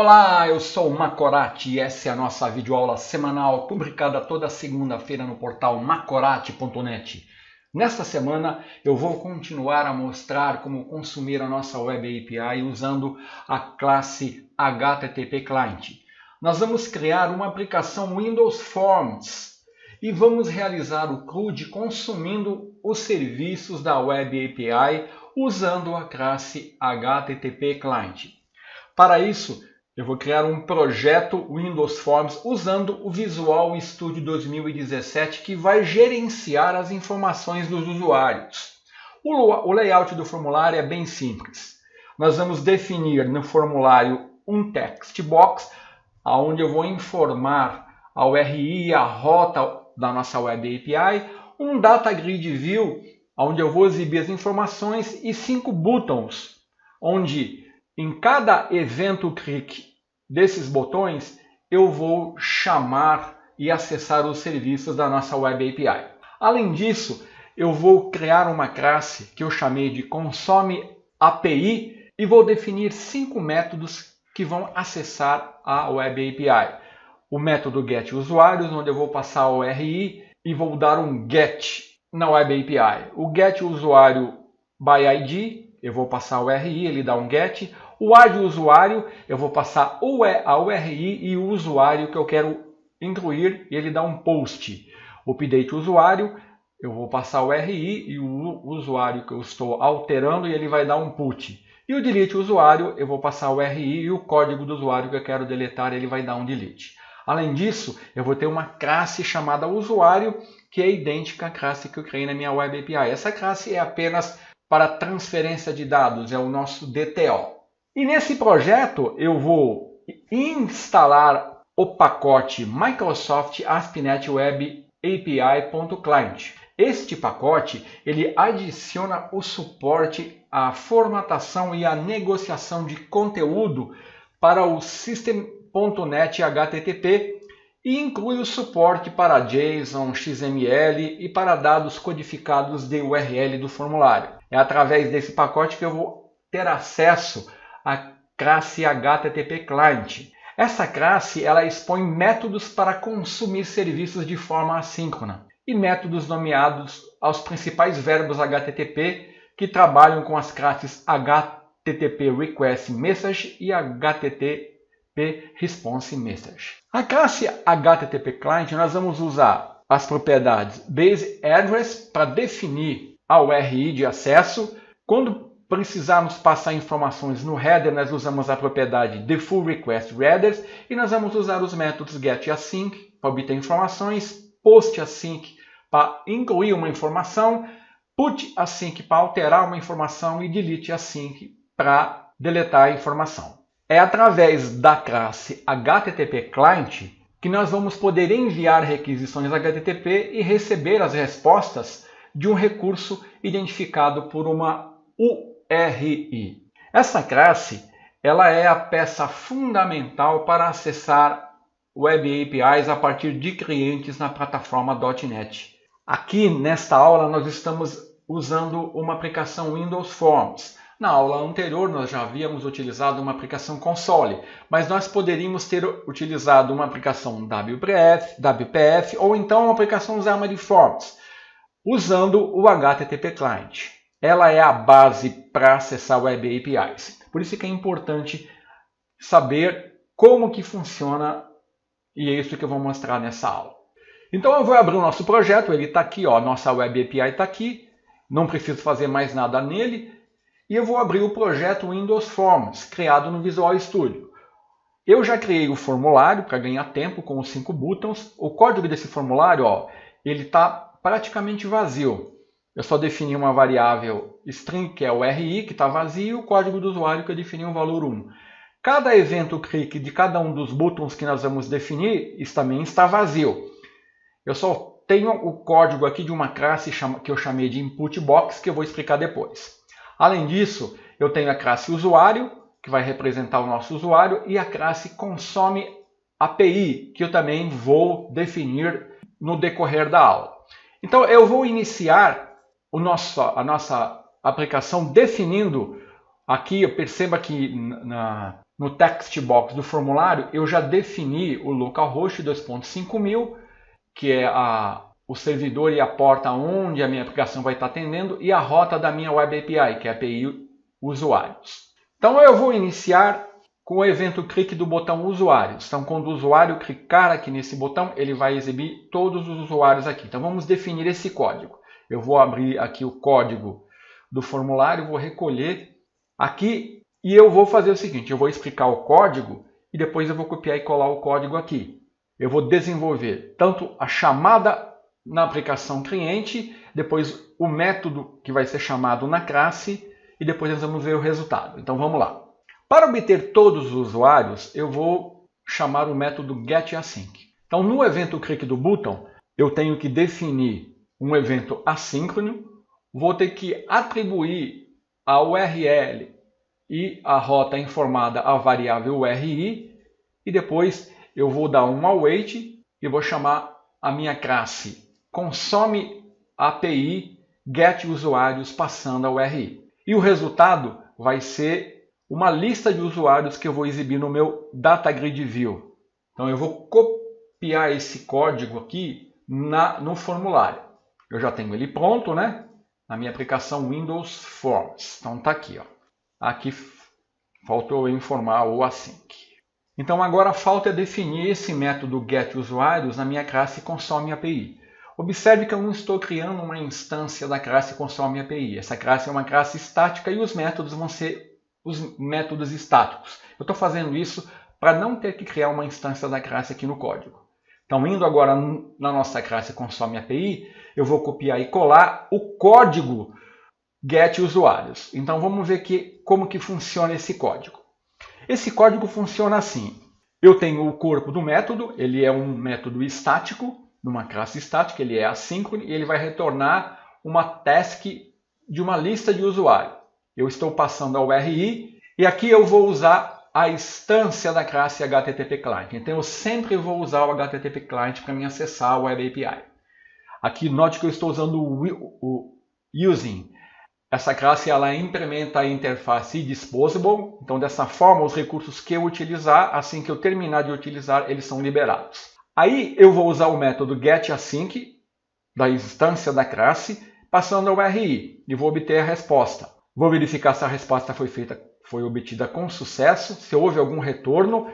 Olá, eu sou o Macorati e essa é a nossa videoaula semanal publicada toda segunda-feira no portal macorati.net. Nesta semana eu vou continuar a mostrar como consumir a nossa Web API usando a classe HTTP Client. Nós vamos criar uma aplicação Windows Forms e vamos realizar o CRUD consumindo os serviços da Web API usando a classe HTTP Client. Para isso, eu vou criar um projeto Windows Forms usando o Visual Studio 2017 que vai gerenciar as informações dos usuários. O layout do formulário é bem simples. Nós vamos definir no formulário um text box, onde eu vou informar a URI e a rota da nossa Web API, um Data Grid View, onde eu vou exibir as informações, e 5 buttons, onde em cada evento click desses botões, eu vou chamar e acessar os serviços da nossa Web API. Além disso, eu vou criar uma classe que eu chamei de Consome API e vou definir 5 métodos que vão acessar a Web API. O método getUsuários, onde eu vou passar a URI e vou dar um get na Web API. O getUsuário by ID, eu vou passar a URI, ele dá um get. O AddUsuário, eu vou passar a URI e o usuário que eu quero incluir e ele dá um post. O UpdateUsuário, eu vou passar o URI e o usuário que eu estou alterando e ele vai dar um put. E o DeleteUsuário, eu vou passar o URI e o código do usuário que eu quero deletar, ele vai dar um delete. Além disso, eu vou ter uma classe chamada usuário, que é idêntica à classe que eu criei na minha Web API. Essa classe é apenas para transferência de dados, é o nosso DTO. E nesse projeto eu vou instalar o pacote Microsoft ASP.NET Web API.Client. Este pacote ele adiciona o suporte à formatação e à negociação de conteúdo para o System.NET HTTP e inclui o suporte para JSON, XML e para dados codificados de URL do formulário. É através desse pacote que eu vou ter acesso à classe HTTP Client. Essa classe ela expõe métodos para consumir serviços de forma assíncrona e métodos nomeados aos principais verbos HTTP que trabalham com as classes HTTP Request Message e HTTP Response Message. A classe HTTP Client nós vamos usar as propriedades Base Address para definir a URI de acesso. Quando precisarmos passar informações no header, nós usamos a propriedade DefaultRequestReaders e nós vamos usar os métodos getAsync para obter informações, PostAsync para incluir uma informação, PutAsync para alterar uma informação e DeleteAsync para deletar a informação. É através da classe HTTP Client que nós vamos poder enviar requisições HTTP e receber as respostas de um recurso identificado por uma URI. Essa classe ela é a peça fundamental para acessar Web APIs a partir de clientes na plataforma .NET. Aqui nesta aula nós estamos usando uma aplicação Windows Forms. Na aula anterior nós já havíamos utilizado uma aplicação Console, mas nós poderíamos ter utilizado uma aplicação WPF ou então uma aplicação Xamarin Forms, usando o HTTP Client. Ela é a base para acessar Web APIs. Por isso que é importante saber como que funciona e é isso que eu vou mostrar nessa aula. Então eu vou abrir o nosso projeto, ele está aqui, ó, nossa Web API está aqui, não preciso fazer mais nada nele. E eu vou abrir o projeto Windows Forms, criado no Visual Studio. Eu já criei o formulário para ganhar tempo com os 5 buttons. O código desse formulário, ó, ele está praticamente vazio. Eu só defini uma variável string, que é o RI, que está vazio, e o código do usuário que eu defini um valor 1. Cada evento clique de cada um dos buttons que nós vamos definir, isso também está vazio. Eu só tenho o código aqui de uma classe que eu chamei de Input Box, que eu vou explicar depois. Além disso, eu tenho a classe usuário, que vai representar o nosso usuário, e a classe Consome API, que eu também vou definir no decorrer da aula. Então, eu vou iniciar a nossa aplicação definindo Aqui perceba que no text box do formulário eu já defini o localhost 2.5000, que é o servidor e a porta onde a minha aplicação vai estar atendendo, e a rota da minha Web API, que é a API usuários. Então eu vou iniciar com o evento clique do botão usuários. Então quando o usuário clicar aqui nesse botão, ele vai exibir todos os usuários aqui. Então vamos definir esse código. Eu vou abrir aqui o código do formulário, vou recolher aqui e eu vou fazer o seguinte, eu vou explicar o código e depois eu vou copiar e colar o código aqui. Eu vou desenvolver tanto a chamada na aplicação cliente, depois o método que vai ser chamado na classe e depois nós vamos ver o resultado. Então vamos lá. Para obter todos os usuários, eu vou chamar o método getAsync. Então no evento clique do botão, eu tenho que definir um evento assíncrono, vou ter que atribuir a URL e a rota informada à variável URI e depois eu vou dar um await e vou chamar a minha classe consome API getUsuários passando a URI. E o resultado vai ser uma lista de usuários que eu vou exibir no meu DataGrid View. Então eu vou copiar esse código aqui no formulário. Eu já tenho ele pronto, né? Na minha aplicação Windows Forms. Então está aqui, ó. Aqui faltou eu informar o async. Então agora falta definir esse método getUsuários na minha classe consomeAPI. Observe que eu não estou criando uma instância da classe consomeAPI. Essa classe é uma classe estática e os métodos vão ser os métodos estáticos. Eu estou fazendo isso para não ter que criar uma instância da classe aqui no código. Então, indo agora na nossa classe consomeAPI, eu vou copiar e colar o código getUsuários. Então, vamos ver como que funciona esse código. Esse código funciona assim. Eu tenho o corpo do método, ele é um método estático, numa classe estática, ele é assíncrono e ele vai retornar uma task de uma lista de usuário. Eu estou passando a URI e aqui eu vou usar a instância da classe HTTP Client. Então eu sempre vou usar o HTTP Client para me acessar a Web API. Aqui note que eu estou usando o using. Essa classe ela implementa a interface disposable. Então dessa forma os recursos que eu utilizar, assim que eu terminar de utilizar, eles são liberados. Aí eu vou usar o método getAsync da instância da classe, passando a URI e vou obter a resposta. Vou verificar se a resposta foi obtida com sucesso, se houve algum retorno.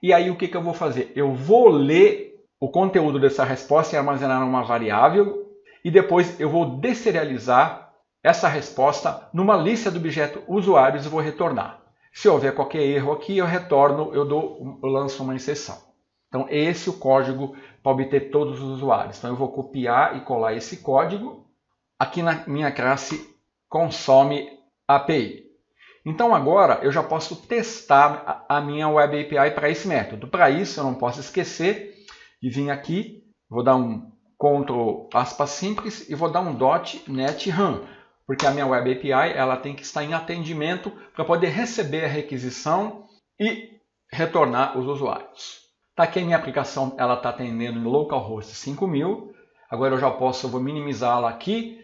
E aí o que eu vou fazer? Eu vou ler o conteúdo dessa resposta e armazenar numa variável. E depois eu vou deserializar essa resposta numa lista do objeto usuários e vou retornar. Se houver qualquer erro aqui, eu retorno, eu lanço uma exceção. Então esse é o código para obter todos os usuários. Então eu vou copiar e colar esse código aqui na minha classe consomeAPI. Então agora eu já posso testar a minha Web API para esse método. Para isso eu não posso esquecer de vir aqui, vou dar um Ctrl aspas simples e vou dar um .NET Run, porque a minha Web API ela tem que estar em atendimento para poder receber a requisição e retornar os usuários. Tá aqui a minha aplicação, ela está atendendo no localhost 5000. Agora eu vou minimizá-la aqui.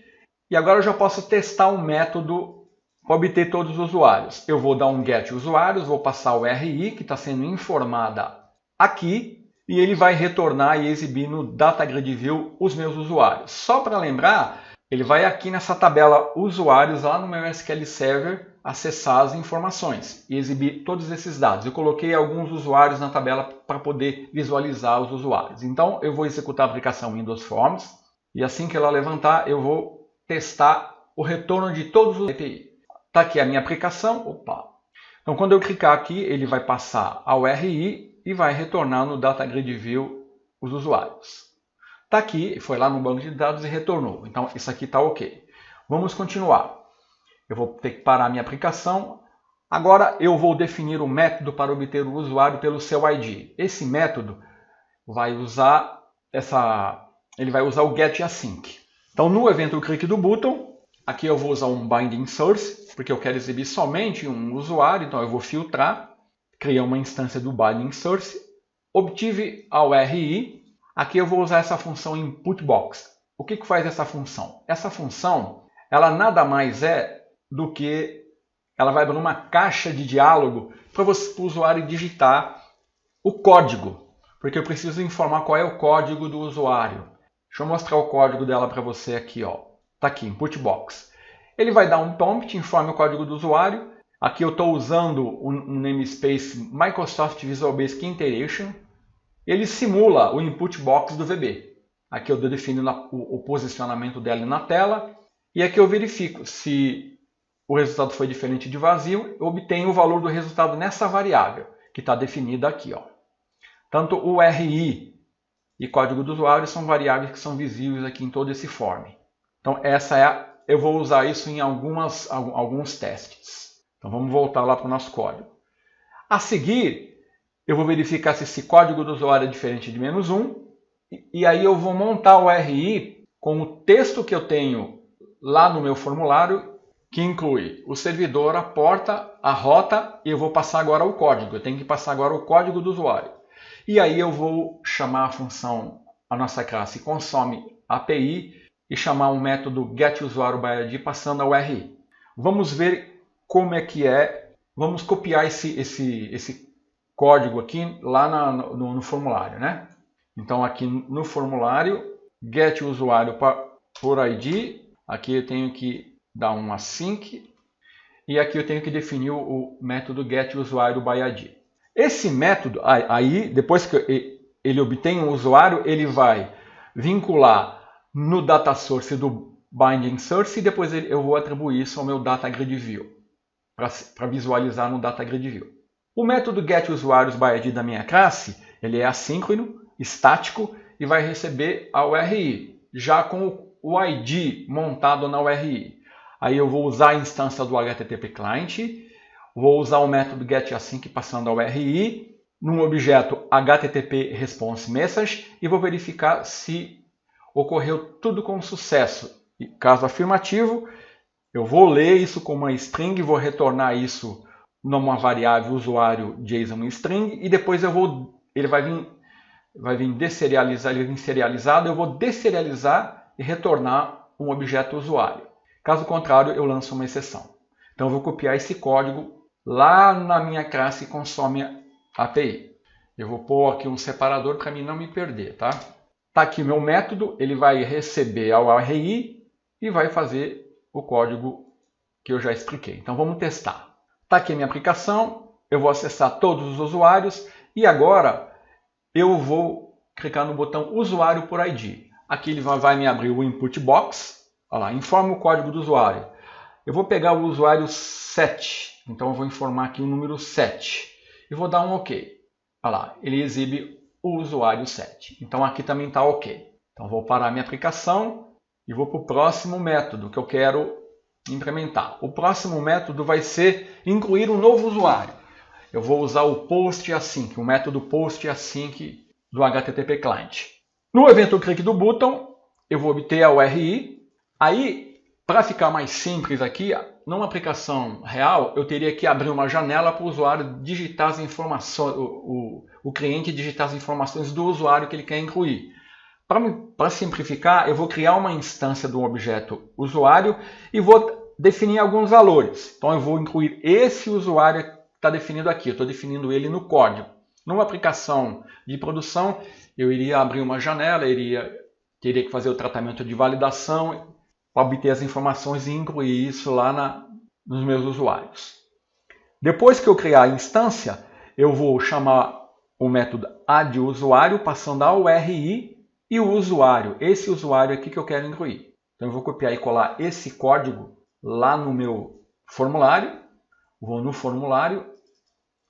E agora eu já posso testar um método para obter todos os usuários. Eu vou dar um getUsuários, vou passar o URI, que está sendo informada aqui. E ele vai retornar e exibir no DataGrid View os meus usuários. Só para lembrar, ele vai aqui nessa tabela usuários, lá no meu SQL Server, acessar as informações e exibir todos esses dados. Eu coloquei alguns usuários na tabela para poder visualizar os usuários. Então, eu vou executar a aplicação Windows Forms e assim que ela levantar, eu vou testar o retorno de todos os API. Está aqui a minha aplicação. Opa! Então, quando eu clicar aqui, ele vai passar a URI e vai retornar no DataGrid View os usuários. Está aqui, foi lá no banco de dados e retornou. Então, isso aqui está ok. Vamos continuar. Eu vou ter que parar a minha aplicação. Agora eu vou definir o método para obter o usuário pelo seu ID. Esse método vai usar o getAsync. Então no evento clique do botão, aqui eu vou usar um binding source, porque eu quero exibir somente um usuário, então eu vou filtrar, criar uma instância do binding source, obtive a URI, aqui eu vou usar essa função inputBox. O que faz essa função? Essa função, ela nada mais é do que ela vai abrir uma caixa de diálogo para o usuário digitar o código, porque eu preciso informar qual é o código do usuário. Deixa eu mostrar o código dela para você aqui, ó. Tá aqui, input box. Ele vai dar um prompt, informe o código do usuário. Aqui eu estou usando um namespace Microsoft Visual Basic Integration. Ele simula o input box do VB. Aqui eu defino o posicionamento dela na tela. E aqui eu verifico se o resultado foi diferente de vazio. Eu obtenho o valor do resultado nessa variável, que está definida aqui, ó. Tanto o RI e código do usuário são variáveis que são visíveis aqui em todo esse form. Então eu vou usar isso em alguns testes. Então vamos voltar lá para o nosso código. A seguir, eu vou verificar se esse código do usuário é diferente de -1. E aí eu vou montar o RI com o texto que eu tenho lá no meu formulário, que inclui o servidor, a porta, a rota, e eu vou passar agora o código. Eu tenho que passar agora o código do usuário. E aí eu vou chamar a função, a nossa classe consome API, e chamar um método getUsuarioById passando ao RI. Vamos ver como é que é. Vamos copiar esse código aqui lá no formulário, né? Então aqui no formulário, getUsuário por ID, aqui eu tenho que dar um async, e aqui eu tenho que definir o método getUsuarioById. Esse método, aí depois que ele obtém um usuário, ele vai vincular no data source do binding source e depois eu vou atribuir isso ao meu data grid view, para visualizar no data grid view. O método getUsuariosById da minha classe, ele é assíncrono, estático e vai receber a URI, já com o ID montado na URI. Aí eu vou usar a instância do HTTP Client, vou usar o método getAsync passando a URI, num objeto HTTP Response Message e vou verificar se ocorreu tudo com sucesso. E, caso afirmativo, eu vou ler isso como uma string e vou retornar isso numa variável usuário JSON string e depois ele vai vir deserializado, ele vai vir serializado, eu vou deserializar e retornar um objeto usuário. Caso contrário, eu lanço uma exceção. Então eu vou copiar esse código lá na minha classe consome API. Eu vou pôr aqui um separador para mim não me perder, tá? Está aqui o meu método, ele vai receber a URI e vai fazer o código que eu já expliquei. Então vamos testar. Está aqui a minha aplicação, eu vou acessar todos os usuários e agora eu vou clicar no botão usuário por ID. Aqui ele vai me abrir o input box, olha lá, informa o código do usuário. Eu vou pegar o usuário 7, então eu vou informar aqui o número 7 e vou dar um OK. Olha lá, ele exibe o usuário 7. Então aqui também está OK. Então vou parar minha aplicação e vou para o próximo método que eu quero implementar. O próximo método vai ser incluir um novo usuário. Eu vou usar o postAsync, o método postAsync do HTTP Client. No evento clique do botão, eu vou obter a URI. Aí, para ficar mais simples aqui, numa aplicação real, eu teria que abrir uma janela para o usuário digitar as informações, o cliente digitar as informações do usuário que ele quer incluir. Para simplificar, eu vou criar uma instância do objeto usuário e vou definir alguns valores. Então eu vou incluir esse usuário que está definido aqui, eu estou definindo ele no código. Numa aplicação de produção, eu iria abrir uma janela, teria que fazer o tratamento de validação para obter as informações e incluir isso lá nos meus usuários. Depois que eu criar a instância, eu vou chamar o método addUsuário, passando a URI e o usuário, esse usuário aqui que eu quero incluir. Então eu vou copiar e colar esse código lá no meu formulário, vou no formulário,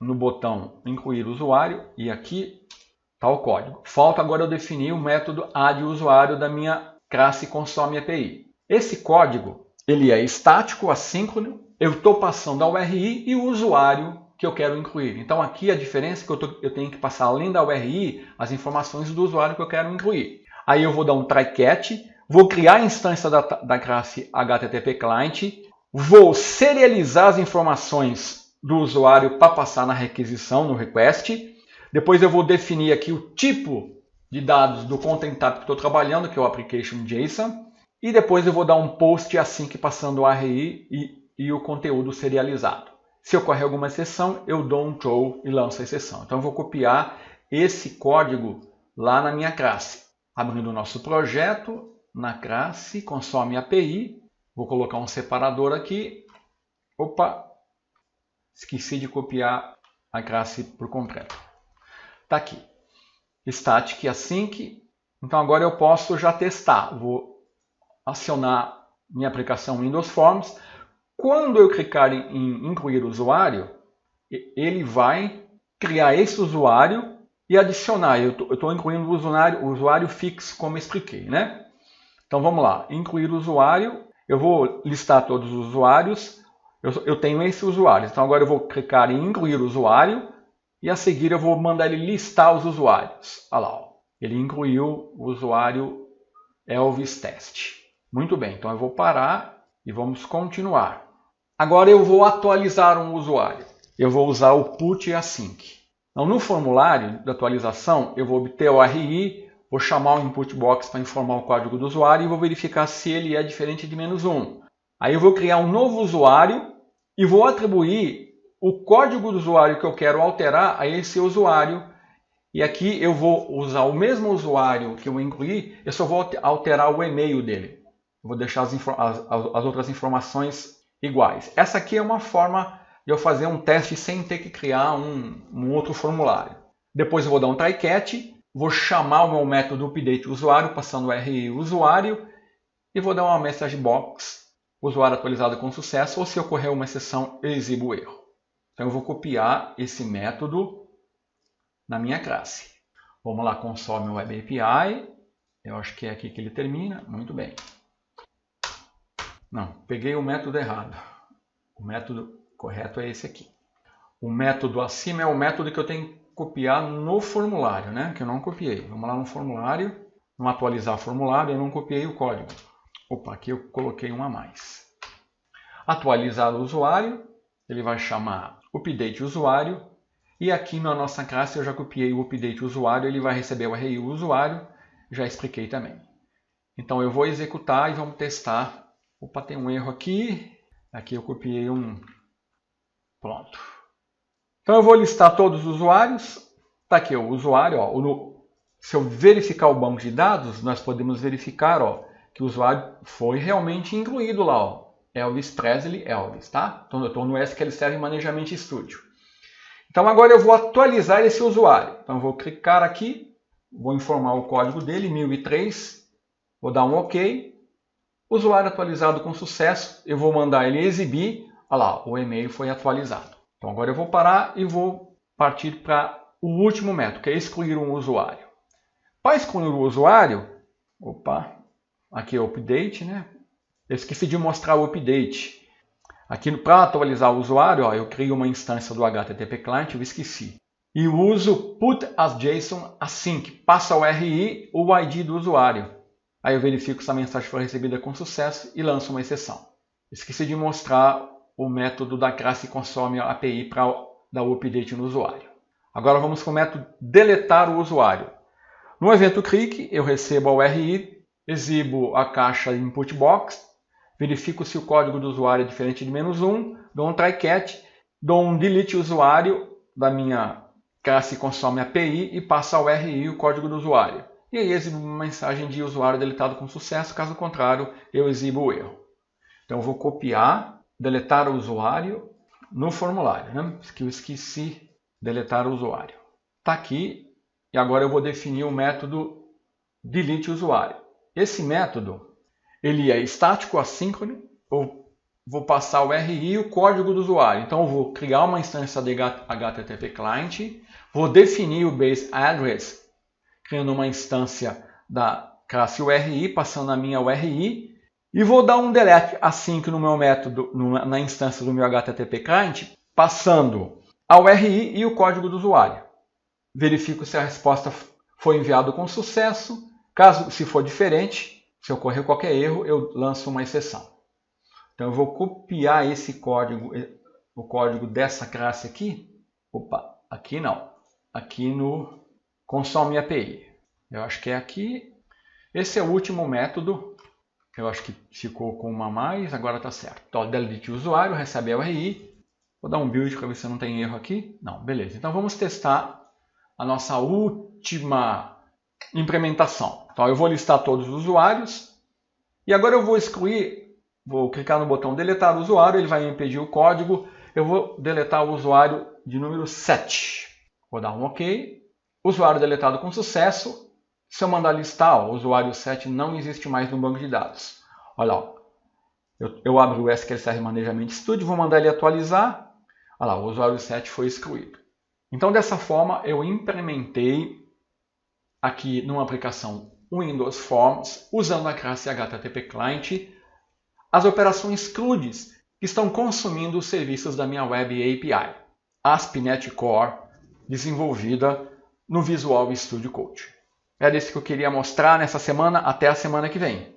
no botão incluir usuário e aqui está o código. Falta agora eu definir o método addUsuário da minha classe consome API. Esse código ele é estático, assíncrono, eu estou passando a URI e o usuário que eu quero incluir. Então aqui a diferença é que eu tenho que passar além da URI as informações do usuário que eu quero incluir. Aí eu vou dar um try-catch, vou criar a instância da classe HTTP Client, vou serializar as informações do usuário para passar na requisição, no request. Depois eu vou definir aqui o tipo de dados do content type que estou trabalhando, que é o application JSON. E depois eu vou dar um post async passando o URI e o conteúdo serializado. Se ocorrer alguma exceção, eu dou um throw e lanço a exceção. Então eu vou copiar esse código lá na minha classe. Abrindo o nosso projeto, na classe, consome API. Vou colocar um separador aqui. Opa! Esqueci de copiar a classe por completo. Está aqui. Static async. Então agora eu posso já testar. Vou acionar minha aplicação Windows Forms. Quando eu clicar em incluir usuário, ele vai criar esse usuário e adicionar. Eu estou incluindo o usuário fixo, como expliquei, né? Então vamos lá. Incluir usuário. Eu vou listar todos os usuários. Eu tenho esse usuário. Então agora eu vou clicar em incluir usuário e a seguir eu vou mandar ele listar os usuários. Olha lá, ó. Ele incluiu o usuário Elvis Test. Muito bem, então eu vou parar e vamos continuar. Agora eu vou atualizar um usuário. Eu vou usar o put async. Então, no formulário de atualização, eu vou obter o RI, vou chamar o input box para informar o código do usuário e vou verificar se ele é diferente de -1. Aí eu vou criar um novo usuário e vou atribuir o código do usuário que eu quero alterar a esse usuário. E aqui eu vou usar o mesmo usuário que eu incluí, eu só vou alterar o e-mail dele. Eu vou deixar as outras informações iguais. Essa aqui é uma forma de eu fazer um teste sem ter que criar um outro formulário. Depois eu vou dar um try catch, vou chamar o meu método update usuário, passando o RI usuário, e vou dar uma message box, usuário atualizado com sucesso, ou se ocorrer uma exceção, eu exibo o erro. Então eu vou copiar esse método na minha classe. Vamos lá, consome o Web API. Eu acho que é aqui que ele termina. Muito bem. Não, peguei o método errado. O método correto é esse aqui. O método acima é o método que eu tenho que copiar no formulário, né? Que eu não copiei. Vamos lá no formulário. No atualizar formulário, eu não copiei o código. Opa, aqui eu coloquei um a mais. Atualizar o usuário. Ele vai chamar update usuário. E aqui na nossa classe eu já copiei o update usuário. Ele vai receber o RI usuário. Já expliquei também. Então eu vou executar e vamos testar. Opa, tem um erro aqui. Aqui eu copiei um. Pronto. Então eu vou listar todos os usuários. Está aqui o usuário. Ó, se eu verificar o banco de dados, nós podemos verificar que o usuário foi realmente incluído lá. Ó, Elvis Presley Elvis. Tá? Então eu estou no SQL Server Management Studio. Então agora eu vou atualizar esse usuário. Então eu vou clicar aqui. Vou informar o código dele, 1003. Vou dar um OK. Usuário atualizado com sucesso, eu vou mandar ele exibir. Olha lá, o e-mail foi atualizado. Então agora eu vou parar e vou partir para o último método, que é excluir um usuário. Para excluir o usuário, opa, aqui é o update, né? Eu esqueci de mostrar o update. Aqui para atualizar o usuário, ó, eu crio uma instância do HTTP Client, eu esqueci. E uso put as JSON async, passa o RI, o ID do usuário. Aí eu verifico se a mensagem foi recebida com sucesso e lanço uma exceção. Esqueci de mostrar o método da classe consome API para dar o update no usuário. Agora vamos com o método deletar o usuário. No evento click, eu recebo a URI, exibo a caixa input box, verifico se o código do usuário é diferente de -1, dou um try catch, dou um delete usuário da minha classe consome API e passo a URI o código do usuário. E aí exibo uma mensagem de usuário deletado com sucesso, caso contrário, eu exibo o erro. Então eu vou copiar, deletar o usuário no formulário, né? Que eu esqueci, deletar o usuário. Está aqui, e agora eu vou definir o método delete usuário. Esse método, ele é estático, assíncrono, eu vou passar o RI e o código do usuário. Então eu vou criar uma instância de HTTP Client, vou definir o base address, criando uma instância da classe URI, passando a minha URI, e vou dar um delete async no meu método, na instância do meu HTTP Client, passando a URI e o código do usuário. Verifico se a resposta foi enviada com sucesso. Caso se for diferente, se ocorrer qualquer erro, eu lanço uma exceção. Então eu vou copiar esse código, o código dessa classe aqui. Opa, aqui não. Aqui no consome API. Eu acho que é aqui. Esse é o último método Eu acho que ficou com uma a mais, agora está certo. Então, delete o usuário, recebe a URI. Vou dar um build para ver se não tem erro aqui. Não, beleza. Então vamos testar a nossa última implementação. Então eu vou listar todos os usuários. E agora eu vou excluir, vou clicar no botão deletar o usuário, ele vai me pedir o código. Eu vou deletar o usuário de número 7. Vou dar um OK. Usuário deletado com sucesso. Se eu mandar listar, o usuário 7 não existe mais no banco de dados. Olha lá, eu abro o SQL Server Manejamento Studio, vou mandar ele atualizar. Olha lá, o usuário 7 foi excluído. Então, dessa forma, eu implementei aqui numa aplicação Windows Forms, usando a classe HTTP Client, as operações CRUDs que estão consumindo os serviços da minha Web API, ASP.NET Core, desenvolvida no Visual Studio Code. Era isso que eu queria mostrar nessa semana. Até a semana que vem.